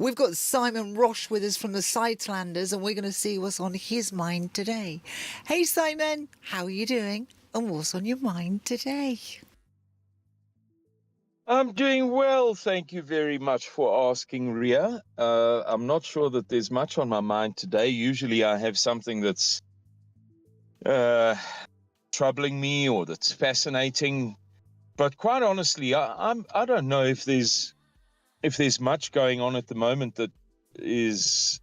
We've got Simon Roche with us from the Suidlanders, and we're going to see what's on his mind today. Hey Simon, how are you doing? And what's on your mind today? I'm doing well, thank you very much for asking, Ria. I'm not sure that there's much on my mind today. Usually I have something that's troubling me or that's fascinating. But quite honestly, I don't know if there's much going on at the moment that is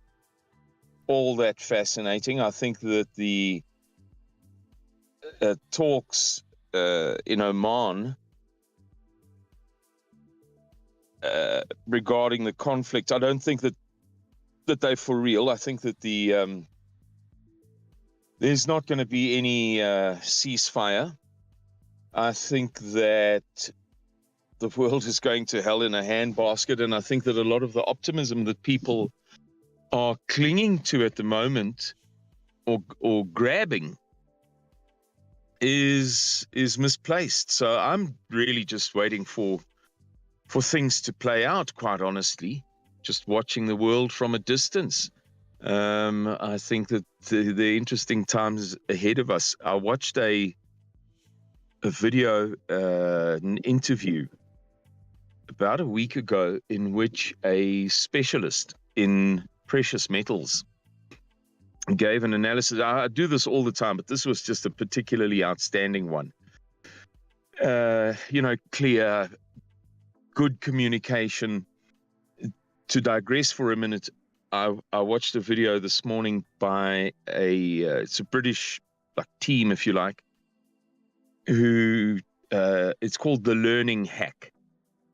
all that fascinating. I think that the talks in Oman regarding the conflict, I don't think that they're for real. I think that there's not going to be any ceasefire. I think that the world is going to hell in a handbasket, and I think that a lot of the optimism that people are clinging to at the moment or grabbing is misplaced. So I'm really just waiting for things to play out, quite honestly, just watching the world from a distance. I think that the interesting times ahead of us. I watched a video, an interview about a week ago in which a specialist in precious metals gave an analysis. I do this all the time, but this was just a particularly outstanding one. Clear, good communication. To digress for a minute, I watched a video this morning by it's a British team, if you like, who it's called The Learning Hack.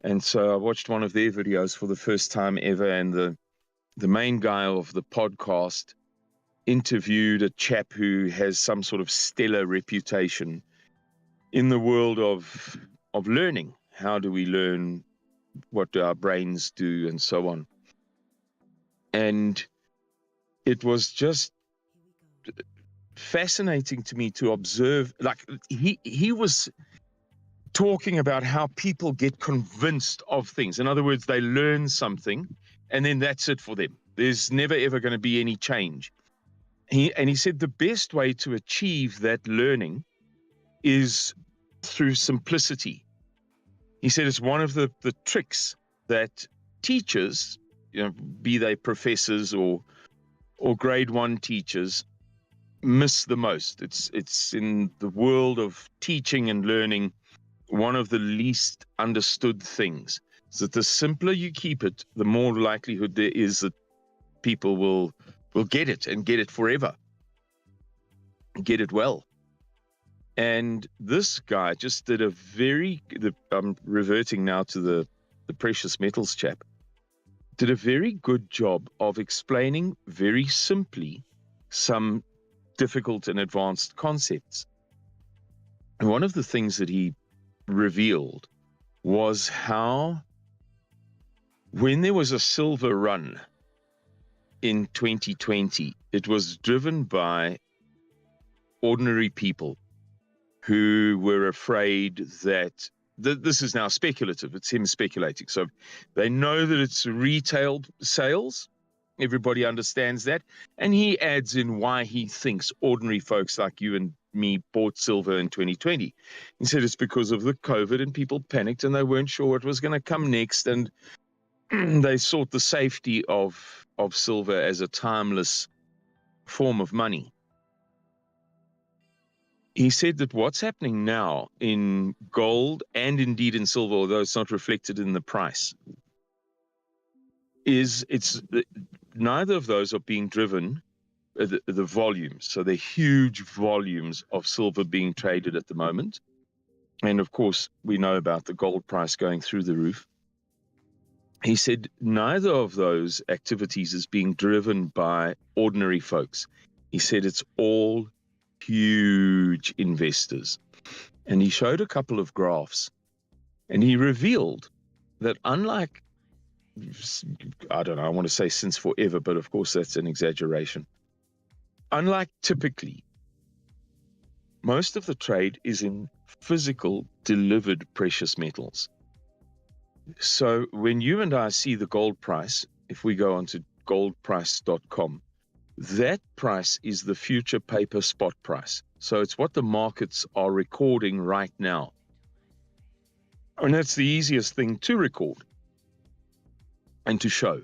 And so I watched one of their videos for the first time ever, and the main guy of the podcast interviewed a chap who has some sort of stellar reputation in the world of learning. How do we learn? What do our brains do, and so on. And it was just fascinating to me to observe, he was talking about how people get convinced of things. In other words, they learn something and then that's it for them. There's never ever going to be any change. He said the best way to achieve that learning is through simplicity. He said it's one of the tricks that teachers, be they professors or grade 1 teachers, miss the most. It's in the world of teaching and learning, one of the least understood things. So that the simpler you keep it, the more likelihood there is that people will get it and get it forever, get it well. And this guy just did I'm reverting now to the precious metals chap, did a very good job of explaining very simply some difficult and advanced concepts. And one of the things that he revealed was how when there was a silver run in 2020, it was driven by ordinary people who were afraid that this is now speculative. It's him speculating. So they know that it's retail sales. Everybody understands that. And he adds in why he thinks ordinary folks like you and me bought silver in 2020. He said it's because of the COVID and people panicked and they weren't sure what was going to come next. And they sought the safety of silver as a timeless form of money. He said that what's happening now in gold and indeed in silver, although it's not reflected in the price, is neither of those are being driven, the volumes. So they're huge volumes of silver being traded at the moment. And of course, we know about the gold price going through the roof. He said neither of those activities is being driven by ordinary folks. He said it's all huge investors. And he showed a couple of graphs, and he revealed that unlike, I don't know, I want to say since forever, but of course that's an exaggeration. Unlike typically, most of the trade is in physical delivered precious metals. So when you and I see the gold price, if we go onto goldprice.com, that price is the future paper spot price. So it's what the markets are recording right now. And that's the easiest thing to record and to show.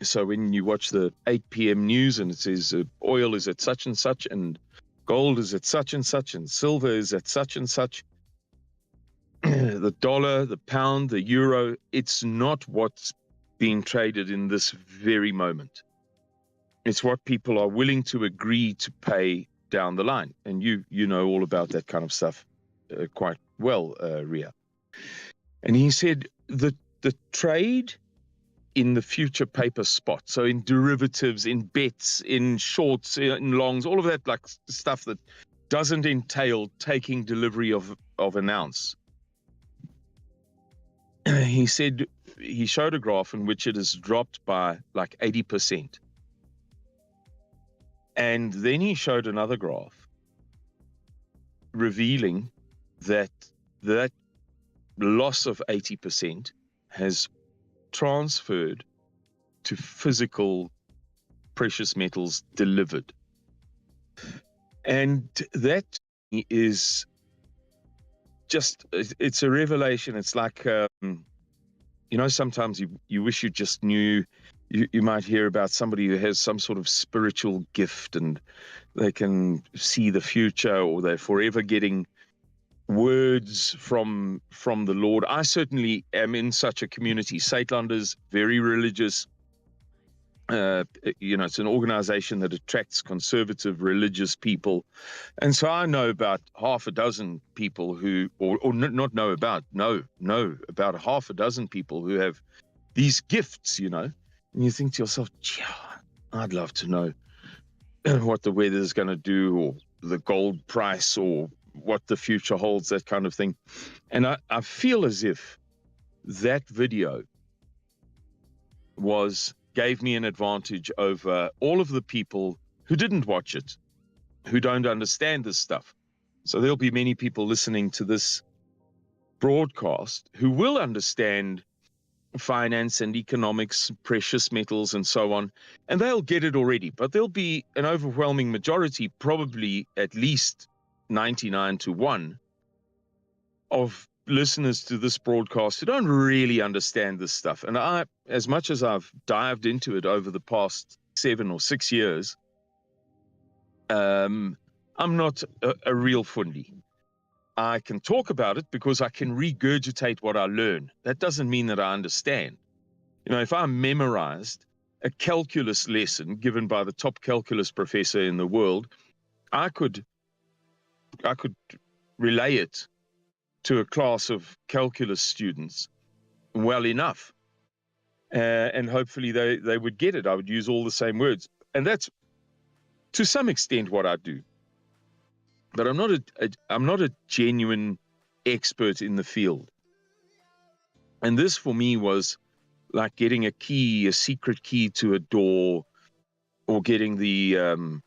So when you watch the 8 p.m. news and it says oil is at such and such, and gold is at such and such, and silver is at such and such, the dollar, the pound, the euro, it's not what's being traded in this very moment. It's what people are willing to agree to pay down the line. And you know all about that kind of stuff quite well, Ria. And he said that the trade in the future paper spot, so in derivatives, in bets, in shorts, in longs, all of that like stuff that doesn't entail taking delivery of an ounce. He said he showed a graph in which it has dropped by like 80%. And then he showed another graph revealing that that loss of 80% has transferred to physical precious metals delivered. And that is just, it's a revelation. It's like, sometimes you wish you just knew. You might hear about somebody who has some sort of spiritual gift and they can see the future, or they're forever getting words from the Lord. I certainly am in such a community. Suidlanders, very religious. It's an organization that attracts conservative religious people. And so I know about half a dozen people who, know about half a dozen people who have these gifts, And you think to yourself, I'd love to know what the weather is going to do, or the gold price, or what the future holds, that kind of thing. And I feel as if that video gave me an advantage over all of the people who didn't watch it, who don't understand this stuff. So there'll be many people listening to this broadcast who will understand finance and economics, precious metals and so on, and they'll get it already. But there'll be an overwhelming majority, probably at least 99-1, of listeners to this broadcast who don't really understand this stuff. And I, as much as I've dived into it over the past 7 or 6 years, I'm not a real fundi. I can talk about it because I can regurgitate what I learn. That doesn't mean that I understand. If I memorized a calculus lesson given by the top calculus professor in the world, I could relay it to a class of calculus students well enough. And hopefully they would get it. I would use all the same words. And that's to some extent what I do. But I'm not a genuine expert in the field. And this for me was like getting a secret key to a door, or getting the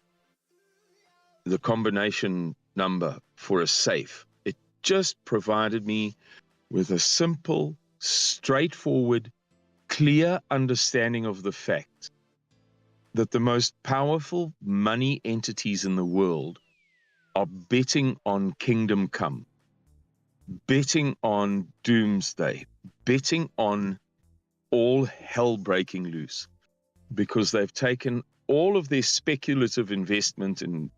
combination number for a safe. It just provided me with a simple, straightforward, clear understanding of the fact that the most powerful money entities in the world are betting on kingdom come, betting on doomsday, betting on all hell breaking loose, because they've taken all of their speculative investment in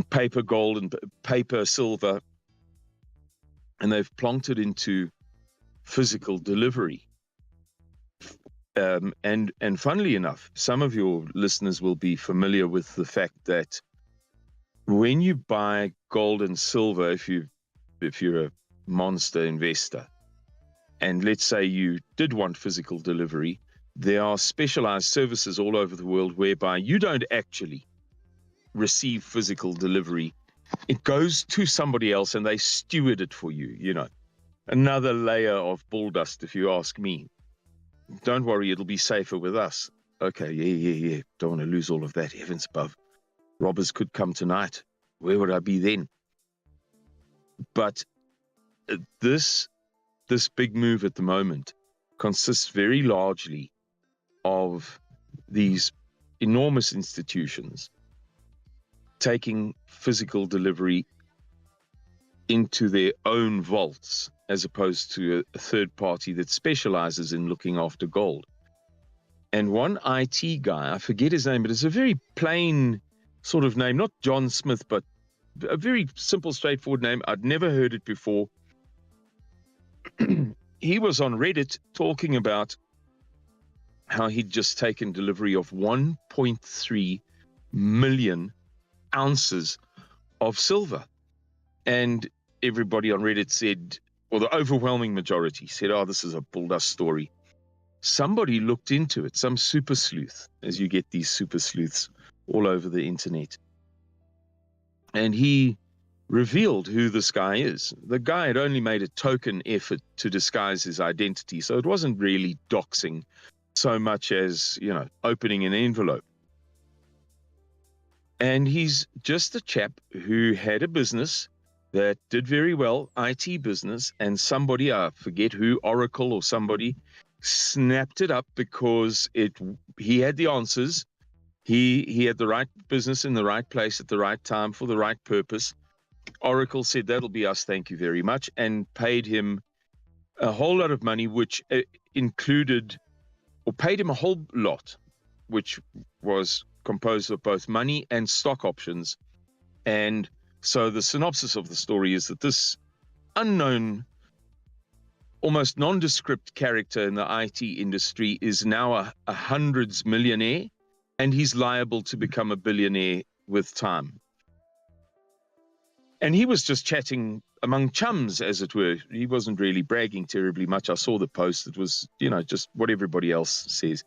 paper gold and paper silver, and they've plonked it into physical delivery. And funnily enough, some of your listeners will be familiar with the fact that when you buy gold and silver, if you're a monster investor, and let's say you did want physical delivery, there are specialized services all over the world whereby you don't actually receive physical delivery. It goes to somebody else and they steward it for you, Another layer of bull dust, if you ask me. Don't worry, it'll be safer with us. Okay, yeah. Don't want to lose all of that. Heavens above. Robbers could come tonight. Where would I be then? But this big move at the moment consists very largely of these enormous institutions taking physical delivery into their own vaults, as opposed to a third party that specializes in looking after gold. And one IT guy, I forget his name, but it's a very plain sort of name, not John Smith, but a very simple, straightforward name. I'd never heard it before. He was on Reddit talking about how he'd just taken delivery of 1.3 million ounces of silver. And everybody on Reddit said, or the overwhelming majority said, oh, this is a bull dust story. Somebody looked into it, some super sleuth, as you get these super sleuths all over the internet. And he revealed who this guy is. The guy had only made a token effort to disguise his identity, so it wasn't really doxing so much as, opening an envelope. And he's just a chap who had a business that did very well, IT business, and somebody, I forget who, Oracle or somebody, snapped it up because he had the answers. He had the right business in the right place at the right time for the right purpose. Oracle said, that'll be us, thank you very much, and paid him a whole lot of money, which included, or paid him a whole lot, which was composed of both money and stock options. And so the synopsis of the story is that this unknown, almost nondescript character in the IT industry is now a hundreds millionaire, and he's liable to become a billionaire with time. And he was just chatting among chums, as it were. He wasn't really bragging terribly much. I saw the post. It was, just what everybody else says.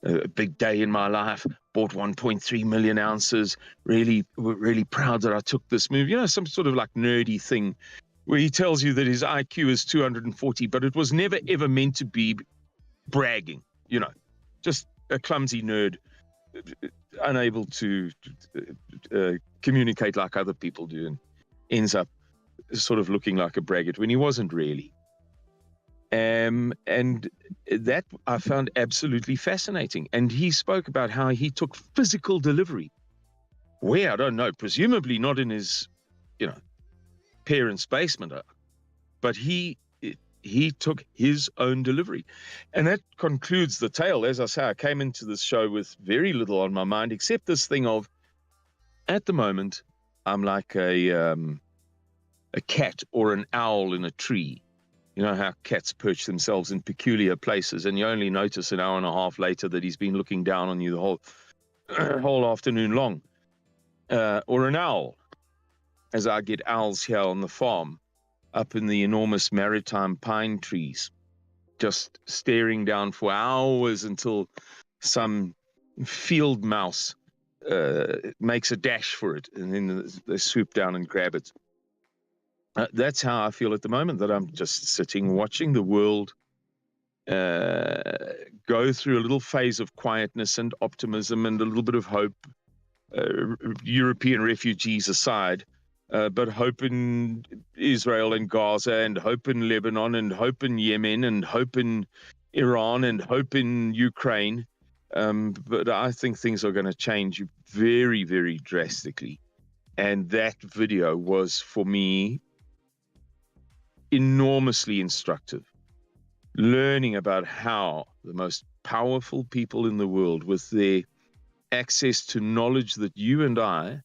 A big day in my life, bought 1.3 million ounces, really proud that I took this move. Some sort of like nerdy thing where he tells you that his IQ is 240, but it was never, ever meant to be bragging, just a clumsy nerd, unable to communicate like other people do, and ends up sort of looking like a braggart when he wasn't really. And that I found absolutely fascinating. And he spoke about how he took physical delivery. Where, I don't know, presumably not in his, parents' basement, but he took his own delivery. And that concludes the tale. As I say, I came into this show with very little on my mind, except this thing of, at the moment, I'm like a cat or an owl in a tree. You know how cats perch themselves in peculiar places, and you only notice an hour and a half later that he's been looking down on you the whole afternoon long. Or an owl, as I get owls here on the farm, up in the enormous maritime pine trees, just staring down for hours until some field mouse makes a dash for it, and then they swoop down and grab it. That's how I feel at the moment, that I'm just sitting watching the world go through a little phase of quietness and optimism and a little bit of hope, European refugees aside, but hope in Israel and Gaza, and hope in Lebanon, and hope in Yemen, and hope in Iran, and hope in Ukraine. But I think things are going to change very, very drastically. And that video was, for me, enormously instructive, learning about how the most powerful people in the world, with their access to knowledge that you and I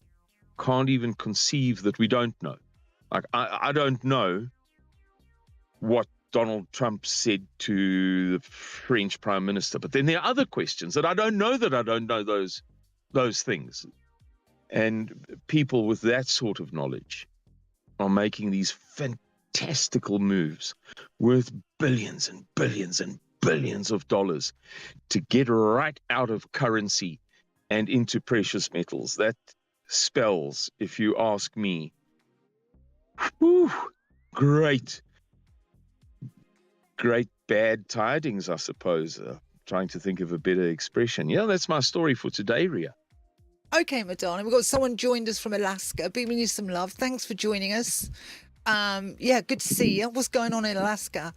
can't even conceive that we don't know. Like, I don't know what Donald Trump said to the French Prime Minister, but then there are other questions that I don't know those things. And people with that sort of knowledge are making these fantastical moves worth billions and billions and billions of dollars to get right out of currency and into precious metals. That spells, if you ask me, great bad tidings, I suppose. Trying to think of a better expression. Yeah, that's my story for today, Ria. Okay, Madonna, we've got someone joined us from Alaska. Beaming you some love. Thanks for joining us. Yeah, good to see you. What's going on in Alaska?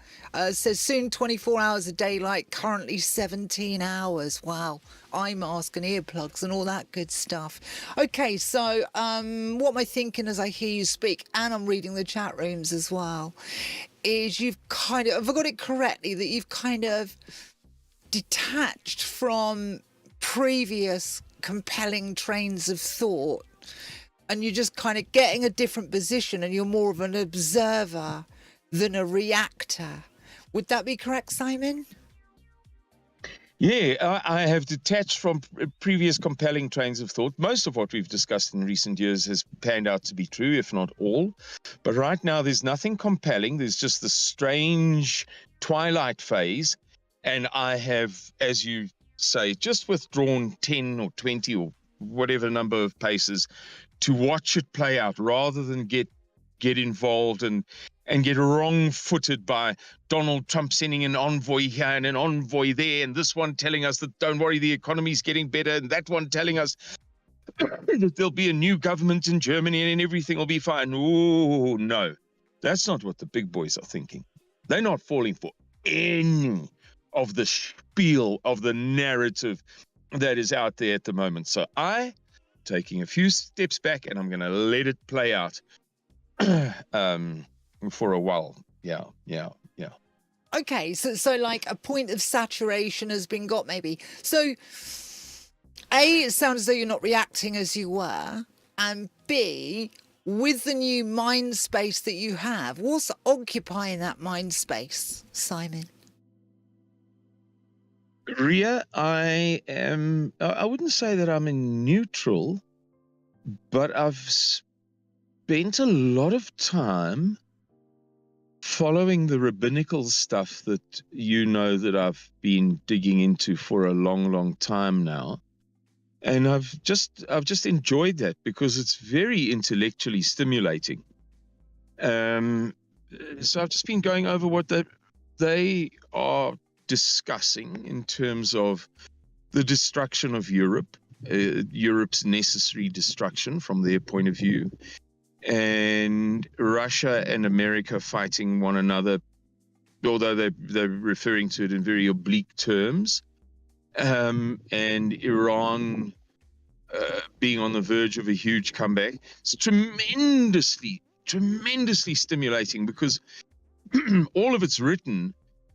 Says soon 24 hours of daylight, currently 17 hours. Wow. Eye mask and earplugs and all that good stuff. Okay, so what am I thinking as I hear you speak? And I'm reading the chat rooms as well. Is you've kind of, have I got it correctly, that you've kind of detached from previous compelling trains of thought, and you're just kind of getting a different position, and you're more of an observer than a reactor. Would that be correct, Simon? Yeah, I have detached from previous compelling trains of thought. Most of what we've discussed in recent years has panned out to be true, if not all. But right now, there's nothing compelling. There's just the strange twilight phase. And I have, as you say, just withdrawn 10 or 20 or whatever number of paces to watch it play out, rather than get involved and get wrong-footed by Donald Trump sending an envoy here and an envoy there, and this one telling us that don't worry, the economy's getting better, and that one telling us that there'll be a new government in Germany and everything will be fine. Oh, no. That's not what the big boys are thinking. They're not falling for any of the spiel of the narrative that is out there at the moment. So taking a few steps back, and I'm going to let it play out for a while. Yeah. Okay, so like a point of saturation has been got, maybe. So A, it sounds as though you're not reacting as you were, and B, with the new mind space that you have, what's occupying that mind space, Simon? Ria, I wouldn't say that I'm in neutral, but I've spent a lot of time following the rabbinical stuff that that I've been digging into for a long, long time now. And I've just enjoyed that because it's very intellectually stimulating. So I've just been going over what they are discussing in terms of the destruction of Europe, Europe's necessary destruction from their point of view, and Russia and America fighting one another, although they're referring to it in very oblique terms, and Iran being on the verge of a huge comeback. It's tremendously stimulating because all of it's written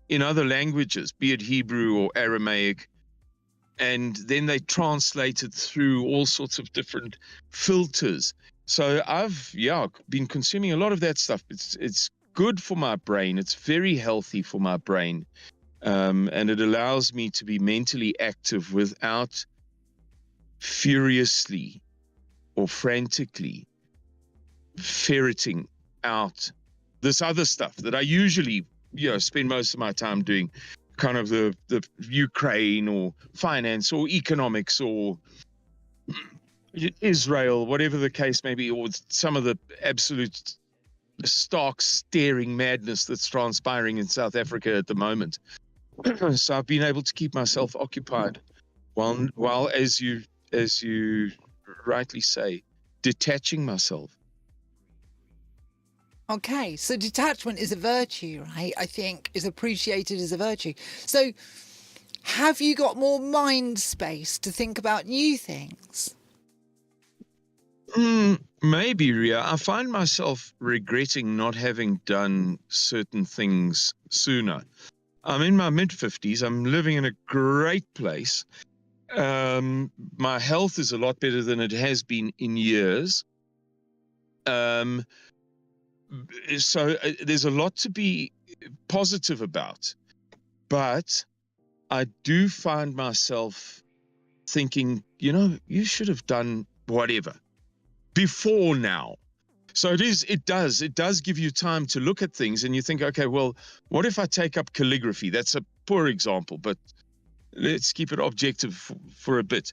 in other languages, be it Hebrew or Aramaic, and then they translate it through all sorts of different filters. So I've been consuming a lot of that stuff. It's good for my brain. It's very healthy for my brain, and it allows me to be mentally active without furiously or frantically ferreting out this other stuff that I usually spend most of my time doing, kind of the Ukraine or finance or economics or Israel, whatever the case may be, or some of the absolute stark staring madness that's transpiring in South Africa at the moment. So I've been able to keep myself occupied while as you rightly say, detaching myself. Okay, so detachment is a virtue, right? I think is appreciated as a virtue. So have you got more mind space to think about new things? Maybe, Ria. I find myself regretting not having done certain things sooner. I'm in my mid-50s. I'm living in a great place. My health is a lot better than it has been in years. So there's a lot to be positive about, but I do find myself thinking, you should have done whatever before now. So it does give you time to look at things, and you think, okay, well, what if I take up calligraphy? That's a poor example, but let's keep it objective for a bit.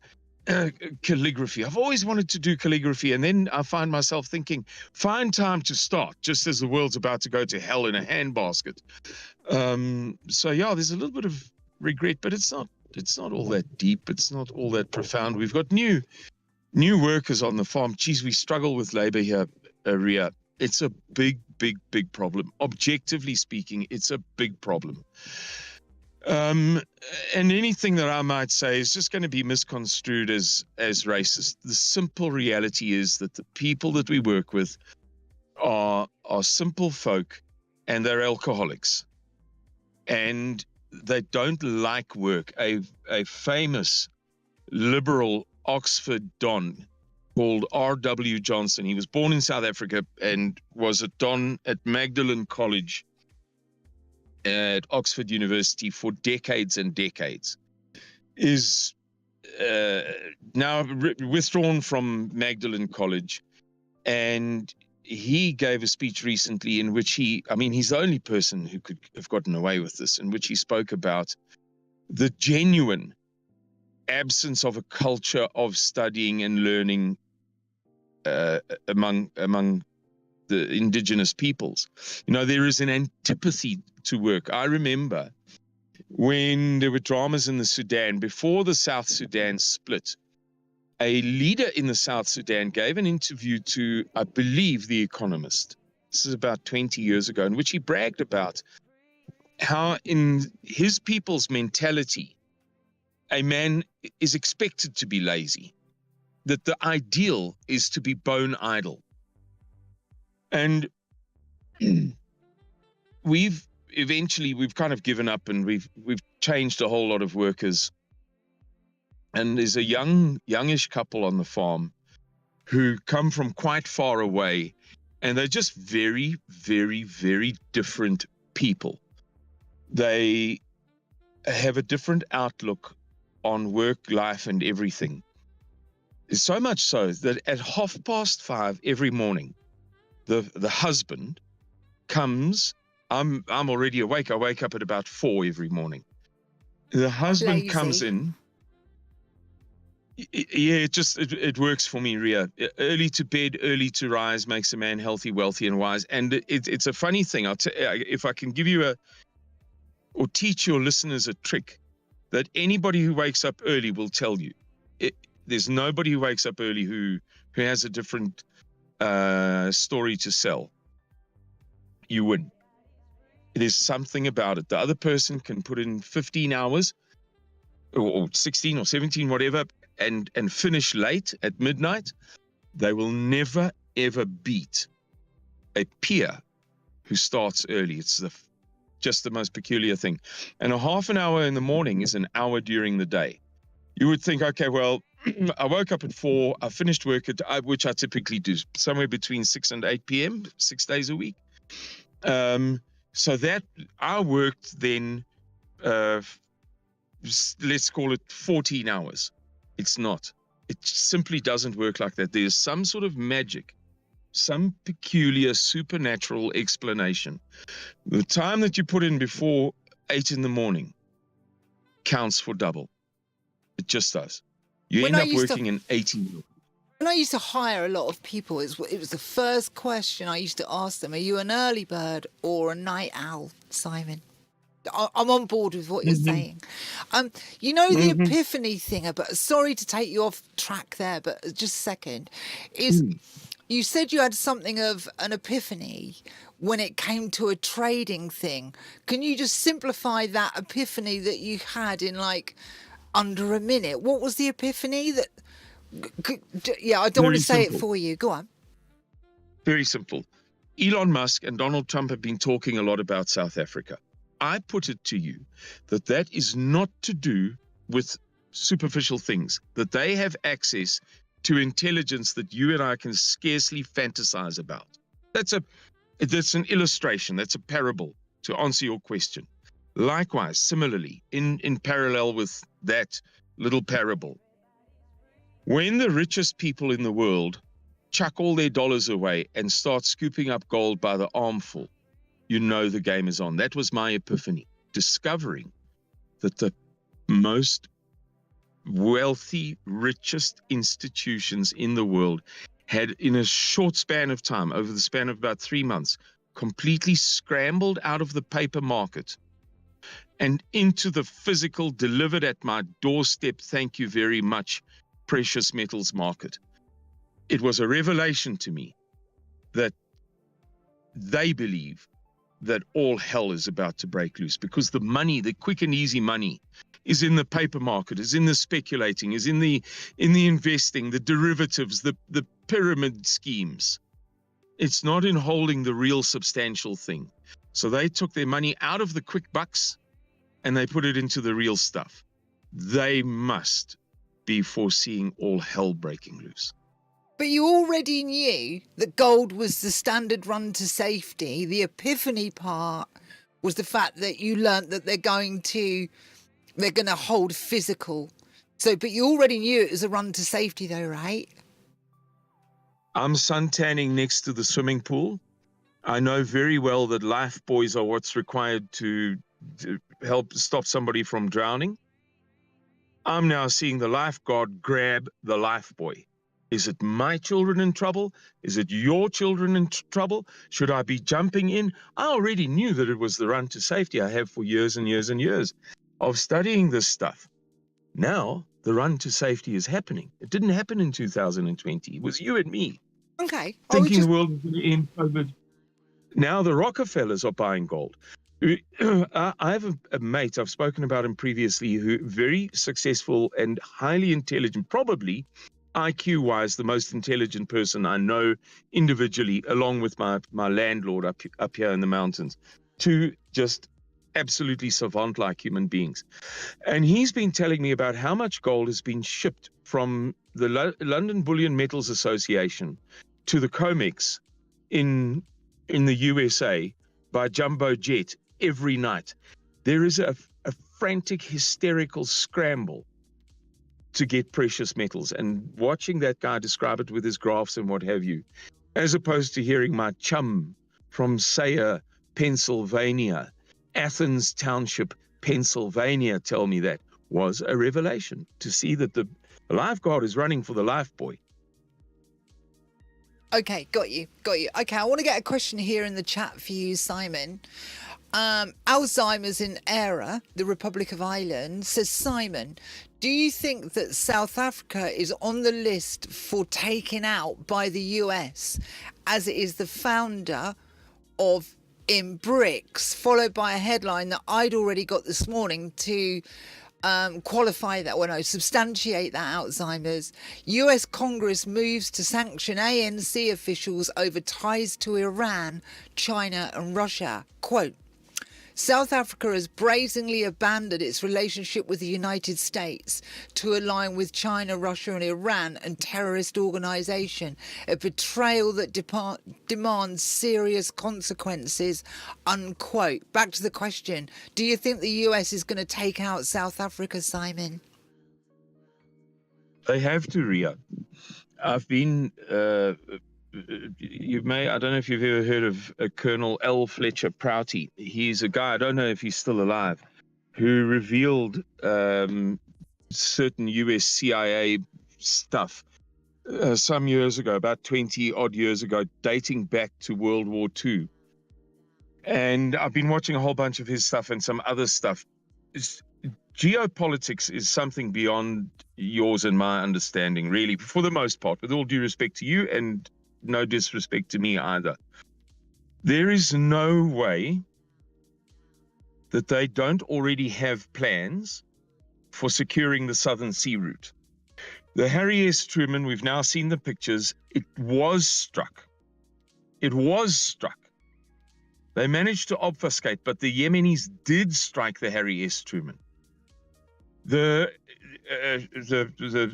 Calligraphy. I've always wanted to do calligraphy, and then I find myself thinking, find time to start, just as the world's about to go to hell in a handbasket. So yeah, there's a little bit of regret, but it's not all that deep. It's not all that profound. We've got new workers on the farm. Geez, we struggle with labor here, Ria. It's a big big problem. Objectively speaking, it's a big problem. And anything that I might say is just going to be misconstrued as racist. The simple reality is that the people that we work with are simple folk, and they're alcoholics, and they don't like work. A famous liberal Oxford Don called R.W. Johnson. He was born in South Africa and was a Don at Magdalen College at Oxford University for decades and decades, is now withdrawn from Magdalen College. And he gave a speech recently in which he's the only person who could have gotten away with this, in which he spoke about the genuine absence of a culture of studying and learning among the indigenous peoples. There is an antipathy to work. I remember when there were dramas in the Sudan, before the South Sudan split, a leader in the South Sudan gave an interview to, I believe, The Economist. This is about 20 years ago, in which he bragged about how in his people's mentality, a man is expected to be lazy, that the ideal is to be bone idle. And we've kind of given up, and we've changed a whole lot of workers. And there's a youngish couple on the farm who come from quite far away, and they're just very, very, very different people. They have a different outlook on work, life, and everything. So much so that at 5:30 every morning, the husband comes. I'm already awake. I wake up at about 4 every morning. The husband Lazy. comes in. Yeah, it works for me, Ria. Early to bed, early to rise makes a man healthy, wealthy, and wise. And it's a funny thing. If I can give you or teach your listeners a trick that anybody who wakes up early will tell you. There's nobody who wakes up early who has a different story to sell. You win. There's something about it. The other person can put in 15 hours or 16 or 17, whatever, and finish late at midnight. They will never, ever beat a peer who starts early. It's just the most peculiar thing. And a half an hour in the morning is an hour during the day. You would think, okay, well, I woke up at 4, I finished work which I typically do somewhere between 6 and 8 p.m., 6 days a week. So that I worked then, let's call it 14 hours. It's not. It simply doesn't work like that. There's some sort of magic, some peculiar supernatural explanation. The time that you put in before 8 in the morning counts for double. It just does. You end up working in 18. When I used to hire a lot of people, it was the first question I used to ask them: are you an early bird or a night owl, Simon? I'm on board with what you're saying. The epiphany thing, but sorry to take you off track there, but just a second, is you said you had something of an epiphany when it came to a trading thing. Can you just simplify that epiphany that you had in under a minute? What was the epiphany that... Yeah, I don't want to say it for you. Go on. Very simple. Elon Musk and Donald Trump have been talking a lot about South Africa. I put it to you that is not to do with superficial things, that they have access to intelligence that you and I can scarcely fantasize about. That's an illustration. That's a parable to answer your question. Likewise, similarly, in parallel with that little parable, when the richest people in the world chuck all their dollars away and start scooping up gold by the armful, you know the game is on. That was my epiphany, discovering that the most wealthy, richest institutions in the world had, in a short span of time, over the span of about 3 months, completely scrambled out of the paper market and into the physical, delivered at my doorstep, thank you very much, precious metals market. It was a revelation to me that they believe that all hell is about to break loose, because the money, the quick and easy money, is in the paper market, is in the speculating, is in the investing, the derivatives, the pyramid schemes. It's not in holding the real substantial thing. So they took their money out of the quick bucks and they put it into the real stuff. They must be foreseeing all hell breaking loose. But you already knew that gold was the standard run to safety. The epiphany part was the fact that you learnt that they're going to hold physical. So, but you already knew it was a run to safety though, right? I'm suntanning next to the swimming pool. I know very well that life buoys are what's required to help stop somebody from drowning. I'm now seeing the lifeguard grab the life buoy. Is it my children in trouble? Is it your children in trouble? Should I be jumping in? I already knew that it was the run to safety. I have for years and years and years of studying this stuff. Now, the run to safety is happening. It didn't happen in 2020. It was you and me. Okay. Thinking the world was going to end COVID. Now the Rockefellers are buying gold. I have a mate, I've spoken about him previously, who very successful and highly intelligent, probably IQ-wise, the most intelligent person I know individually, along with my landlord up here in the mountains. Two just absolutely savant-like human beings. And he's been telling me about how much gold has been shipped from the London Bullion Metals Association to the COMEX in the USA by jumbo jet every night. There is a frantic, hysterical scramble to get precious metals, and watching that guy describe it with his graphs and what have you, as opposed to hearing my chum from Sayre, Pennsylvania, Athens Township, Pennsylvania, tell me that, was a revelation to see that the lifeguard is running for the life buoy. Okay, got you. Okay, I want to get a question here in the chat for you, Simon. Alzheimer's in Era, the Republic of Ireland, says, Simon, do you think that South Africa is on the list for taken out by the US, as it is the founder of in BRICS, followed by a headline that I'd already got this morning to qualify that, substantiate that Alzheimer's. US Congress moves to sanction ANC officials over ties to Iran, China and Russia. Quote, South Africa has brazenly abandoned its relationship with the United States to align with China, Russia and Iran and terrorist organisation, a betrayal that demands serious consequences, unquote. Back to the question, do you think the US is going to take out South Africa, Simon? They have to, Ria. I've been... I don't know if you've ever heard of Colonel L. Fletcher Prouty. He's a guy, I don't know if he's still alive, who revealed certain US CIA stuff some years ago, about 20 odd years ago, dating back to World War II. And I've been watching a whole bunch of his stuff and some other stuff. Geopolitics is something beyond yours and my understanding, really, for the most part, with all due respect to you and no disrespect to me either. There is no way that they don't already have plans for securing the Southern Sea Route. The Harry S. Truman, we've now seen the pictures, it was struck. It was struck. They managed to obfuscate, but the Yemenis did strike the Harry S. Truman. The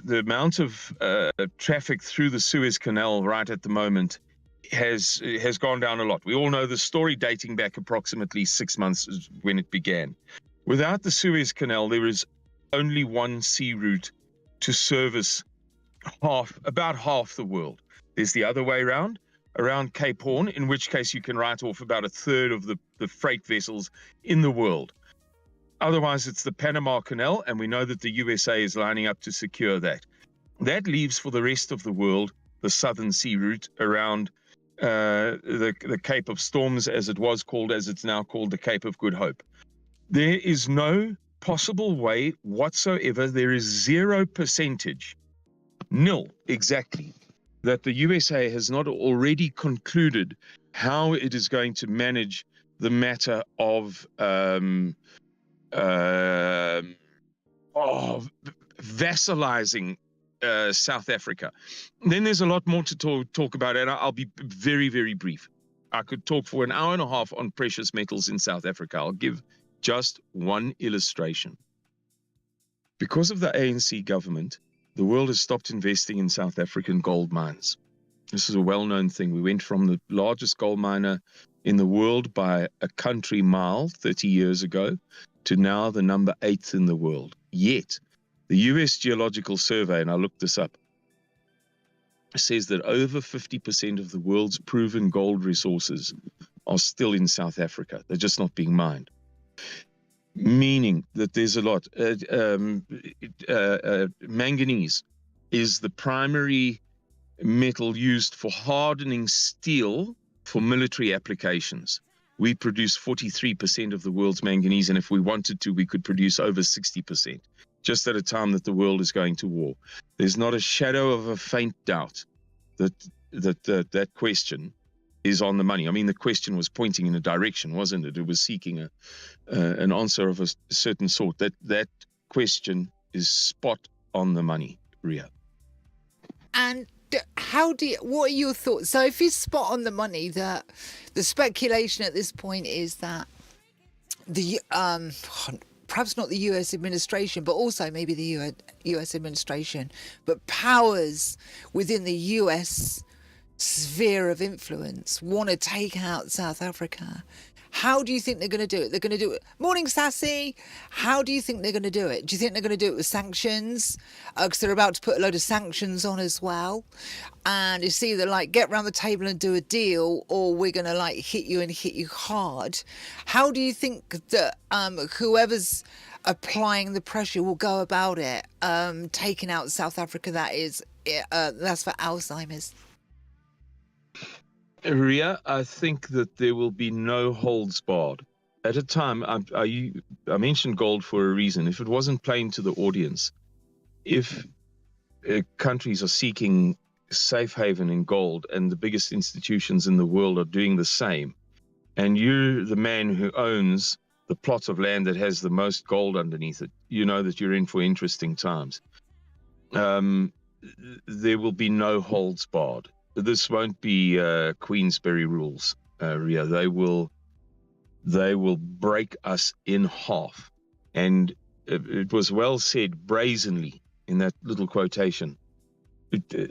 amount of traffic through the Suez Canal right at the moment has gone down a lot. We all know the story dating back approximately 6 months when it began. Without the Suez Canal, there is only one sea route to service about half the world. There's the other way around Cape Horn, in which case you can write off about a third of the freight vessels in the world. Otherwise, it's the Panama Canal, and we know that the USA is lining up to secure that. That leaves for the rest of the world the Southern Sea Route around the Cape of Storms, as it was called, as it's now called the Cape of Good Hope. There is no possible way whatsoever, there is 0%, nil exactly, that the USA has not already concluded how it is going to manage the matter of vassalizing South Africa. Then there's a lot more to talk about, and I'll be very, very brief. I could talk for an hour and a half on precious metals in South Africa. I'll give just one illustration. Because of the ANC government, the world has stopped investing in South African gold mines. This is a well-known thing. We went from the largest gold miner in the world by a country mile 30 years ago to now the number 8th in the world. Yet, the US Geological Survey, and I looked this up, says that over 50% of the world's proven gold resources are still in South Africa. They're just not being mined. Meaning that there's a lot. Manganese is the primary metal used for hardening steel for military applications. We produce 43% of the world's manganese, and if we wanted to, we could produce over 60%, just at a time that the world is going to war. There's not a shadow of a faint doubt that question is on the money. I mean, the question was pointing in a direction, wasn't it? It was seeking an answer of a certain sort. That question is spot on the money, Ria. And what are your thoughts? So if it's spot on the money, the speculation at this point is that the perhaps not the US administration, but also maybe the US administration, but powers within the US sphere of influence want to take out South Africa. How do you think they're going to do it? They're going to do it. Morning, Sassy. How do you think they're going to do it? Do you think they're going to do it with sanctions? Because they're about to put a load of sanctions on as well. And it's either like get round the table and do a deal, or we're going to like hit you and hit you hard. How do you think that whoever's applying the pressure will go about it, taking out South Africa? That's for Alzheimer's. Ria, I think that there will be no holds barred. At a time, I mentioned gold for a reason. If it wasn't plain to the audience, if countries are seeking safe haven in gold and the biggest institutions in the world are doing the same, and you're the man who owns the plot of land that has the most gold underneath it, you know that you're in for interesting times. There will be no holds barred. This won't be Queensberry rules, Ria. They will break us in half. And it was well said brazenly in that little quotation.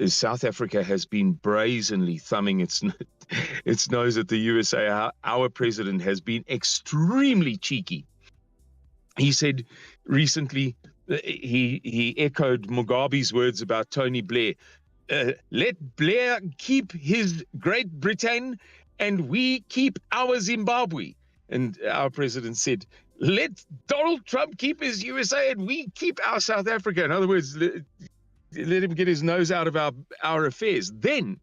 South Africa has been brazenly thumbing its nose at the USA. Our president has been extremely cheeky. He said recently, he echoed Mugabe's words about Tony Blair. Let Blair keep his Great Britain and we keep our Zimbabwe. And our president said, let Donald Trump keep his USA and we keep our South Africa. In other words, let him get his nose out of our affairs. Then,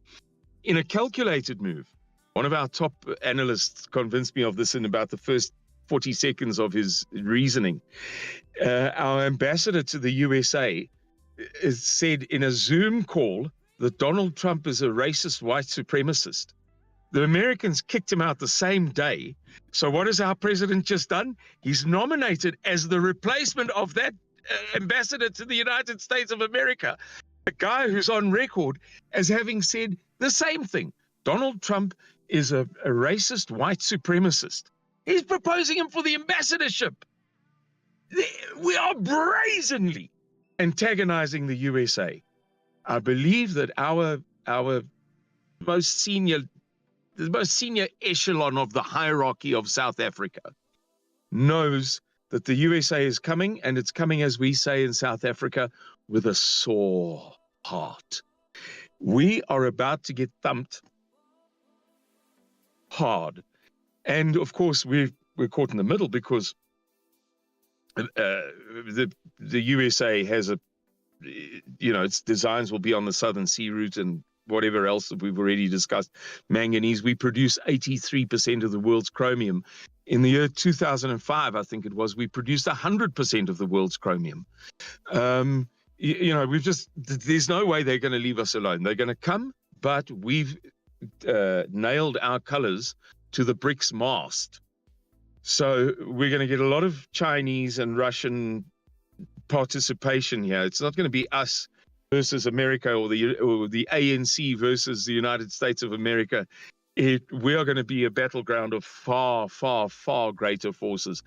in a calculated move, one of our top analysts convinced me of this in about the first 40 seconds of his reasoning. Our ambassador to the USA said in a Zoom call that Donald Trump is a racist white supremacist. The Americans kicked him out the same day. So what has our president just done? He's nominated as the replacement of that ambassador to the United States of America, a guy who's on record as having said the same thing. Donald Trump is a racist white supremacist. He's proposing him for the ambassadorship. We are brazenly antagonizing the USA. I believe that the most senior echelon of the hierarchy of South Africa knows that the USA is coming, and it's coming, as we say in South Africa, with a sore heart. We are about to get thumped hard. And of course, we're caught in the middle because the USA has its designs will be on the Southern Sea Route and whatever else that we've already discussed. Manganese, we produce 83% of the world's chromium. In the year 2005, I think it was, we produced 100% of the world's chromium. There's no way they're going to leave us alone. They're going to come, but we've nailed our colors to the BRICS mast. So we're going to get a lot of Chinese and Russian participation here. It's not going to be us versus America, or the ANC versus the United States of America. We are going to be a battleground of far, far, far greater forces.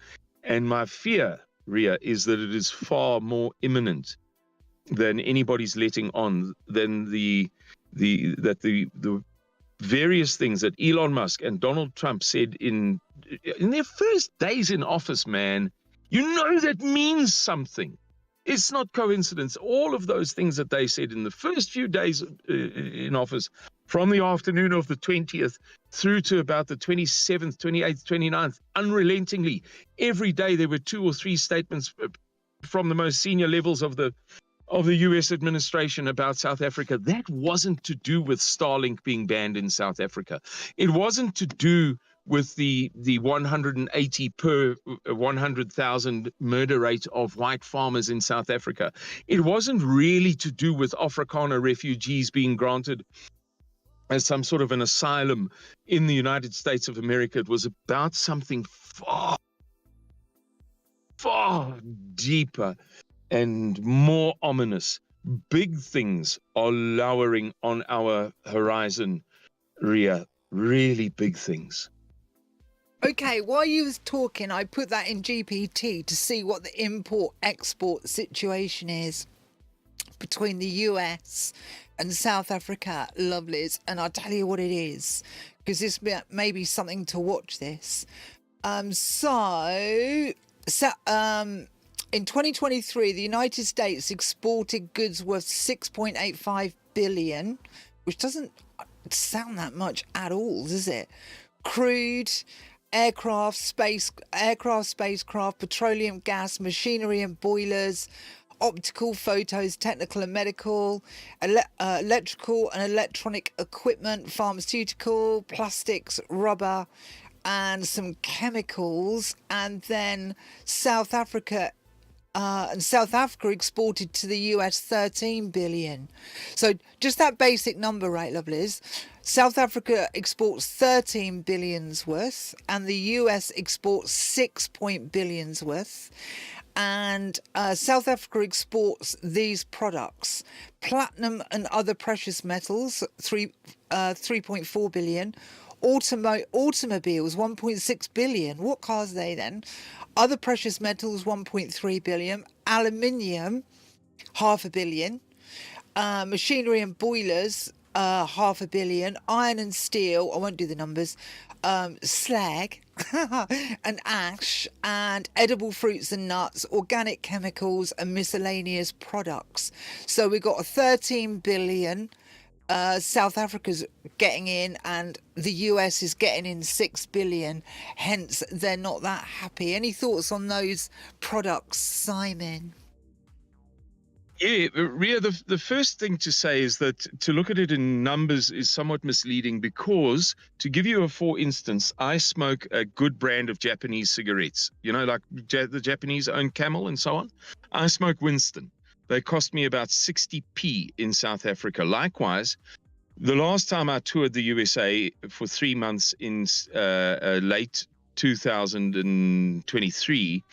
And my fear, Ria, is that it is far more imminent than anybody's letting on, than the various things that Elon Musk and Donald Trump said in their first days in office, man. You know that means something. It's not coincidence. All of those things that they said in the first few days in office, from the afternoon of the 20th through to about the 27th, 28th, 29th, unrelentingly, every day there were 2 or 3 statements from the most senior levels of the US administration about South Africa. That wasn't to do with Starlink being banned in South Africa. It wasn't to do with the 180 per 100,000 murder rate of white farmers in South Africa. It wasn't really to do with Afrikaner refugees being granted as some sort of an asylum in the United States of America. It was about something far, far deeper and more ominous. Big things are lowering on our horizon, Ria. Really big things. Okay, while you was talking, I put that in GPT to see what the import-export situation is between the US and South Africa, lovelies, and I'll tell you what it is, because this may be something to watch this. In 2023, the United States exported goods worth 6.85 billion, which doesn't sound that much at all, does it? Crude, aircraft, spacecraft, petroleum, gas, machinery and boilers, optical, photos, technical and medical, electrical and electronic equipment, pharmaceutical, plastics, rubber, and some chemicals. And then South Africa exported to the US 13 billion. So just that basic number, right, lovelies? South Africa exports 13 billions worth, and the US exports 6 billions worth. And South Africa exports these products: platinum and other precious metals, 3.4 billion. Automobiles, 1.6 billion. What cars are they then? Other precious metals, 1.3 billion. Aluminium, 500 million. Machinery and boilers, 500 million. Iron and steel, I won't do the numbers. Slag and ash, and edible fruits and nuts, organic chemicals and miscellaneous products. So we've got a 13 billion. South Africa's getting in, and the US is getting in 6 billion. Hence, they're not that happy. Any thoughts on those products, Simon? Yeah, Ria, the first thing to say is that to look at it in numbers is somewhat misleading, because, to give you a for instance, I smoke a good brand of Japanese cigarettes, you know, like the Japanese own Camel and so on. I smoke Winston. They cost me about 60p in South Africa. Likewise, the last time I toured the USA for 3 months in late 2023,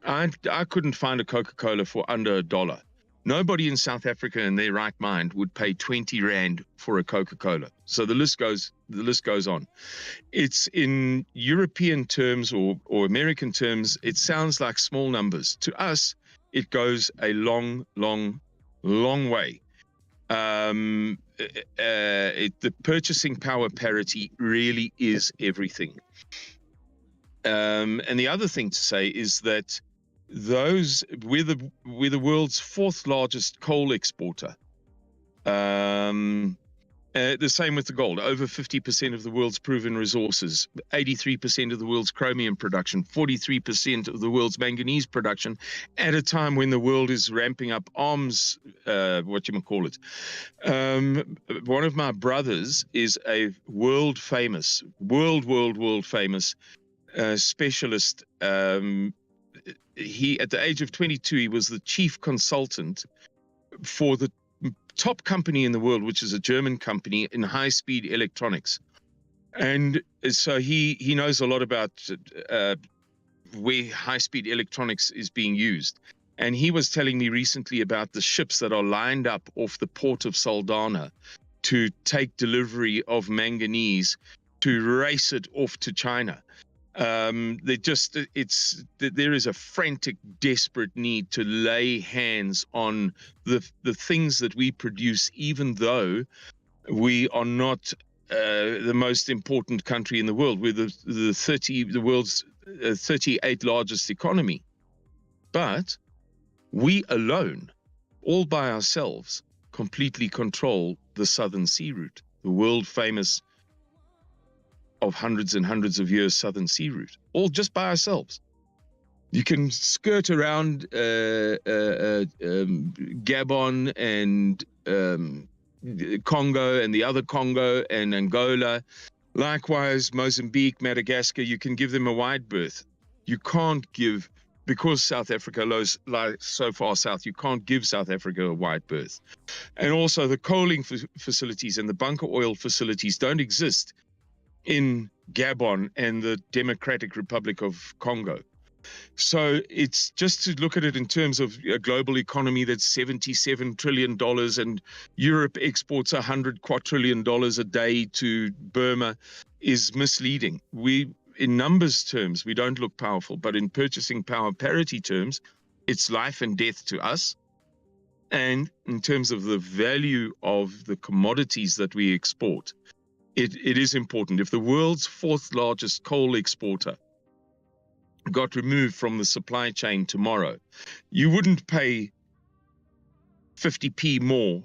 I couldn't find a Coca-Cola for under $1. Nobody in South Africa in their right mind would pay 20 Rand for a Coca-Cola. So the list goes on. It's in European terms or American terms, it sounds like small numbers. To us, it goes a long, long, long way. The purchasing power parity really is everything. And the other thing to say is that we're the world's 4th largest coal exporter. The same with the gold. Over 50% of the world's proven resources, 83% of the world's chromium production, 43% of the world's manganese production, at a time when the world is ramping up arms, one of my brothers is a world famous specialist. He, at the age of 22, he was the chief consultant for the top company in the world, which is a German company in high-speed electronics. And so he knows a lot about where high-speed electronics is being used. And he was telling me recently about the ships that are lined up off the port of Saldanha to take delivery of manganese to race it off to China. There is a frantic, desperate need to lay hands on the things that we produce, even though we are not the most important country in the world. We're the world's 38th largest economy, but we alone, all by ourselves, completely control the Southern Sea Route, the world famous of hundreds and hundreds of years Southern Sea Route, all just by ourselves. You can skirt around Gabon and Congo and the other Congo and Angola. Likewise, Mozambique, Madagascar, you can give them a wide berth. You can't give, because South Africa lies so far south, you can't give South Africa a wide berth. And also the coaling facilities and the bunker oil facilities don't exist in Gabon and the Democratic Republic of Congo. So it's just to look at it in terms of a global economy that's $77 trillion and Europe exports $100 quadrillion a day to Burma is misleading. In numbers terms, we don't look powerful, but in purchasing power parity terms, it's life and death to us. And in terms of the value of the commodities that we export, it is important. If the world's fourth largest coal exporter got removed from the supply chain tomorrow, you wouldn't pay 50p more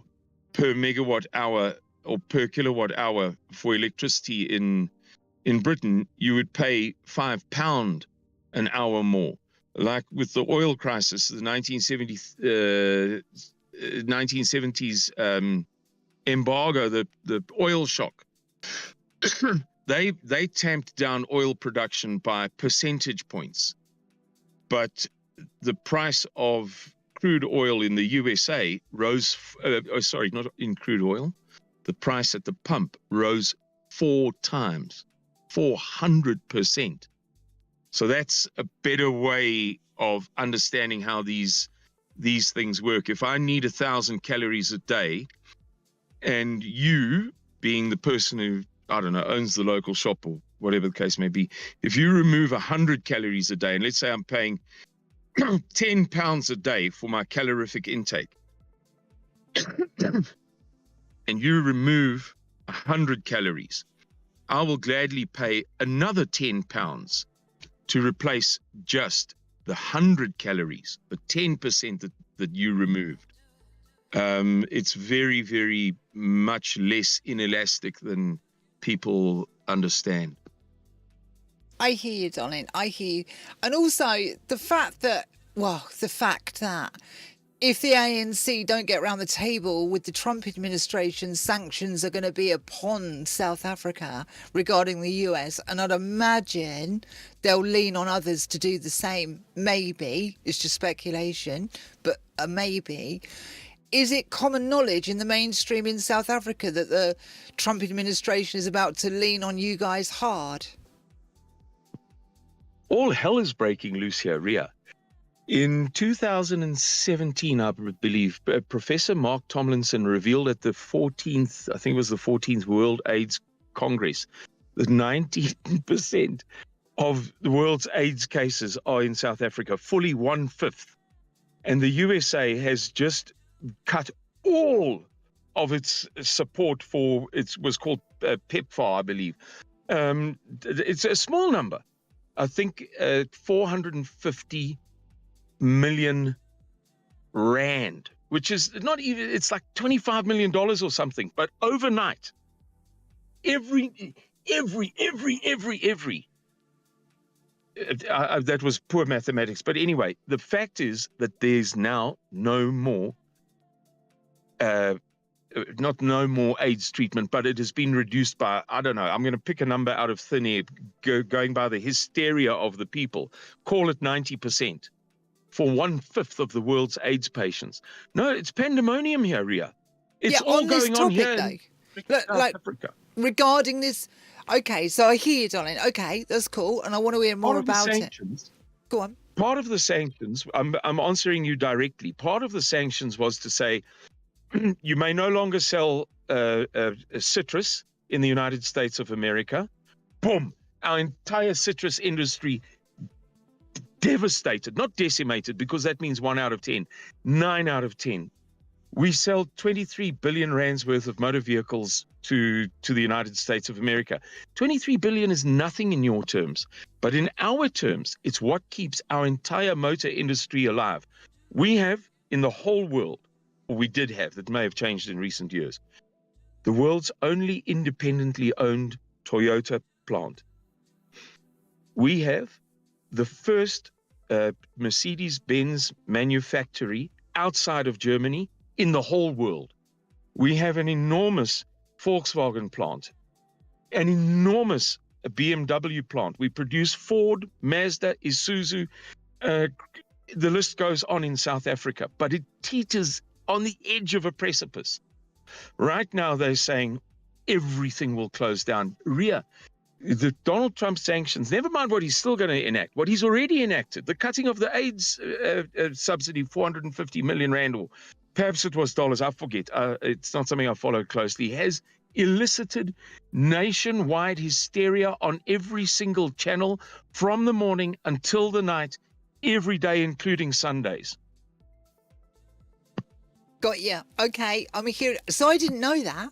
per megawatt hour or per kilowatt hour for electricity in Britain. You would pay £5 an hour more. Like with the oil crisis, the 1970s embargo, the oil shock, they tamped down oil production by percentage points, but the price of crude oil in the USA rose. Not in crude oil. The price at the pump rose 4 times, 400%. So that's a better way of understanding how these things work. If I need 1,000 calories a day, and you, being the person who, I don't know, owns the local shop or whatever the case may be, if you remove 100 calories a day, and let's say I'm paying 10 pounds a day for my calorific intake, and you remove 100 calories, I will gladly pay another 10 pounds to replace just the 100 calories, the 10% that you removed. It's very, very much less inelastic than people understand. I hear you, darling. I hear you. And also the fact that if the ANC don't get around the table with the Trump administration, sanctions are going to be upon South Africa regarding the US. And I'd imagine they'll lean on others to do the same. Maybe. It's just speculation, but a maybe. Is it common knowledge in the mainstream in South Africa that the Trump administration is about to lean on you guys hard? All hell is breaking loose here, Ria. In 2017, I believe, Professor Mark Tomlinson revealed at the 14th World AIDS Congress that 19% of the world's AIDS cases are in South Africa, fully 1/5. And the USA has just cut all of its support for, it was called PEPFAR, I believe. It's a small number. I think 450 million rand, which is not even, it's like $25 million or something. But overnight, every that was poor mathematics. But anyway, the fact is that there's now no more AIDS treatment, but it has been reduced by, I don't know, I'm going to pick a number out of thin air, going by the hysteria of the people. Call it 90% for 1/5 of the world's AIDS patients. No, it's pandemonium here, Ria. It's Yeah, all on this going on topic here though, in South like Africa. regarding this. Okay, so I hear you, darling. Okay, that's cool, and I want to hear more Part of the about it. sanctions, Go on. part of the sanctions, I'm answering you directly. Part of the sanctions was to say you may no longer sell citrus in the United States of America. Boom! Our entire citrus industry devastated, not decimated, because that means 1 out of 10, 9 out of 10. We sell 23 billion rands worth of motor vehicles to the United States of America. 23 billion is nothing in your terms, but in our terms, it's what keeps our entire motor industry alive. We have in the whole world, or we did have, that may have changed in recent years, the world's only independently owned Toyota plant. We have the first Mercedes-Benz manufactory outside of Germany in the whole world. We have an enormous Volkswagen plant, an enormous BMW plant. We produce Ford, Mazda, Isuzu. The list goes on in South Africa, but it teeters on the edge of a precipice. Right now, they're saying everything will close down. Ria, the Donald Trump sanctions, never mind what he's still going to enact, what he's already enacted, the cutting of the AIDS subsidy, 450 million rand, or perhaps it was dollars, I forget. It's not something I follow closely, has elicited nationwide hysteria on every single channel from the morning until the night, every day, including Sundays. Got you. Okay, I'm here. So I didn't know that.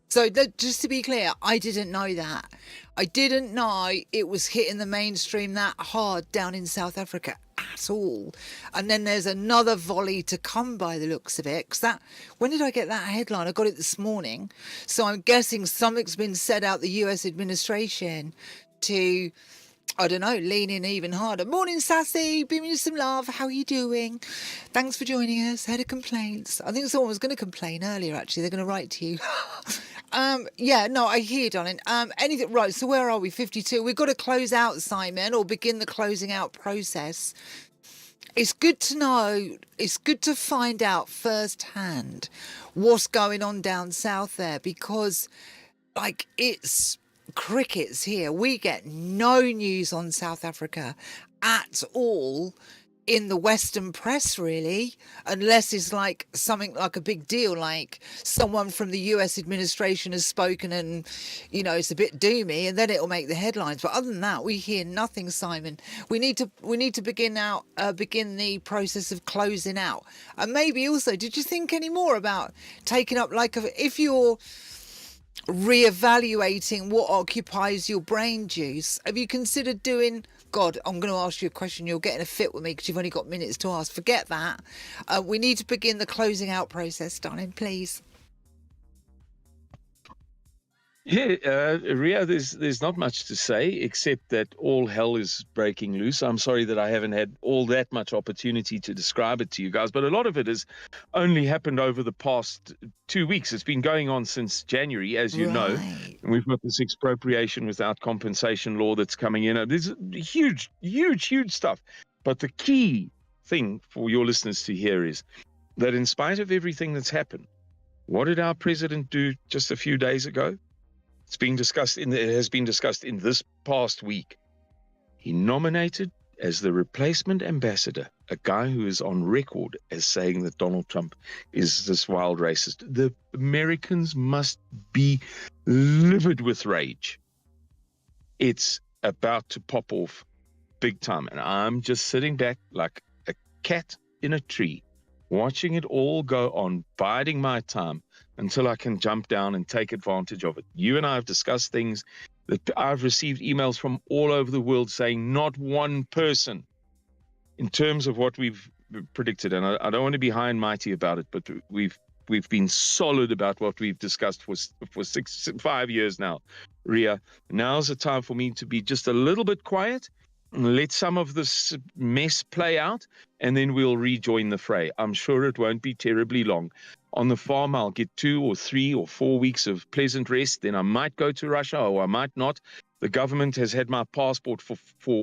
So just to be clear, I didn't know that. I didn't know it was hitting the mainstream that hard down in South Africa at all. And then there's another volley to come by the looks of it. 'Cause that, when did I get that headline? I got it this morning. So I'm guessing something's been said out the US administration to, I don't know, lean in even harder. Morning, Sassy. Beam you some love. How are you doing? Thanks for joining us. Head of complaints. I think someone was going to complain earlier, actually. They're going to write to you. Yeah, no, I hear you, darling. Anything, right, so where are we? 52. We've got to close out, Simon, or begin the closing out process. It's good to know, it's good to find out firsthand what's going on down south there, because, like, it's crickets here. We get no news on South Africa at all in the Western press, really, unless it's like something like a big deal, like someone from the US administration has spoken and, you know, it's a bit doomy, and then it'll make the headlines. But other than that, we hear nothing, Simon. We need to begin the process of closing out. And maybe also, did you think any more about taking up, like, if you're reevaluating what occupies your brain juice, have you considered doing, God, I'm going to ask you a question, you're getting a fit with me because you've only got minutes to ask, forget that, we need to begin the closing out process, darling, please. Yeah, Ria, there's not much to say except that all hell is breaking loose. I'm sorry that I haven't had all that much opportunity to describe it to you guys, but a lot of it has only happened over the past 2 weeks. It's been going on since January, as you know. And we've got this expropriation without compensation law that's coming in. There's huge, huge, huge stuff. But the key thing for your listeners to hear is that in spite of everything that's happened, what did our president do just a few days ago? It has been discussed in this past week. He nominated as the replacement ambassador a guy who is on record as saying that Donald Trump is this wild racist. The Americans must be livid with rage. It's about to pop off big time. And I'm just sitting back like a cat in a tree, watching it all go on, biding my time until I can jump down and take advantage of it. You and I have discussed things that I've received emails from all over the world saying not one person in terms of what we've predicted. And I don't want to be high and mighty about it, but we've been solid about what we've discussed for 5 years now. Ria, now's the time for me to be just a little bit quiet, let some of this mess play out, and then we'll rejoin the fray. I'm sure it won't be terribly long. On the farm, I'll get 2 or 3 or 4 weeks of pleasant rest. Then I might go to Russia, or I might not. The government has had my passport for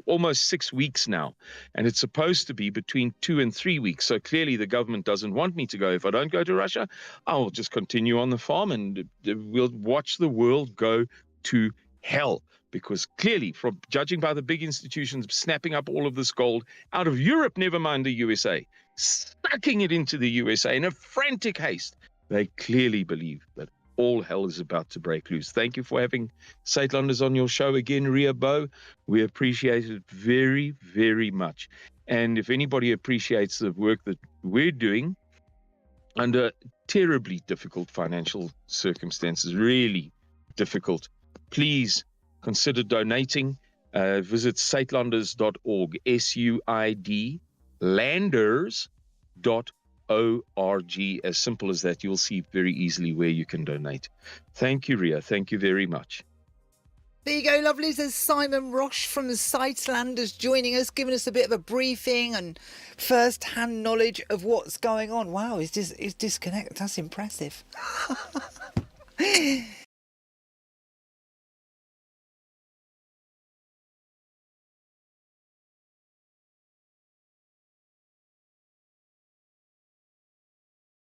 almost 6 weeks now, and it's supposed to be between 2 and 3 weeks. So clearly the government doesn't want me to go. If I don't go to Russia, I'll just continue on the farm, and we'll watch the world go to hell. Because clearly, from judging by the big institutions snapping up all of this gold out of Europe, never mind the USA, sucking it into the USA in a frantic haste, they clearly believe that all hell is about to break loose. Thank you for having Suidlanders on your show again, Ria Bo. We appreciate it very, very much. And if anybody appreciates the work that we're doing under terribly difficult financial circumstances, really difficult, please consider donating. Visit Suidlanders.org, SUID, landers.org. As simple as that. You'll see very easily where you can donate. Thank you, Ria. Thank you very much. There you go, lovelies. There's Simon Roche from the Suidlanders joining us, giving us a bit of a briefing and first-hand knowledge of what's going on. Wow, he's disconnected. That's impressive.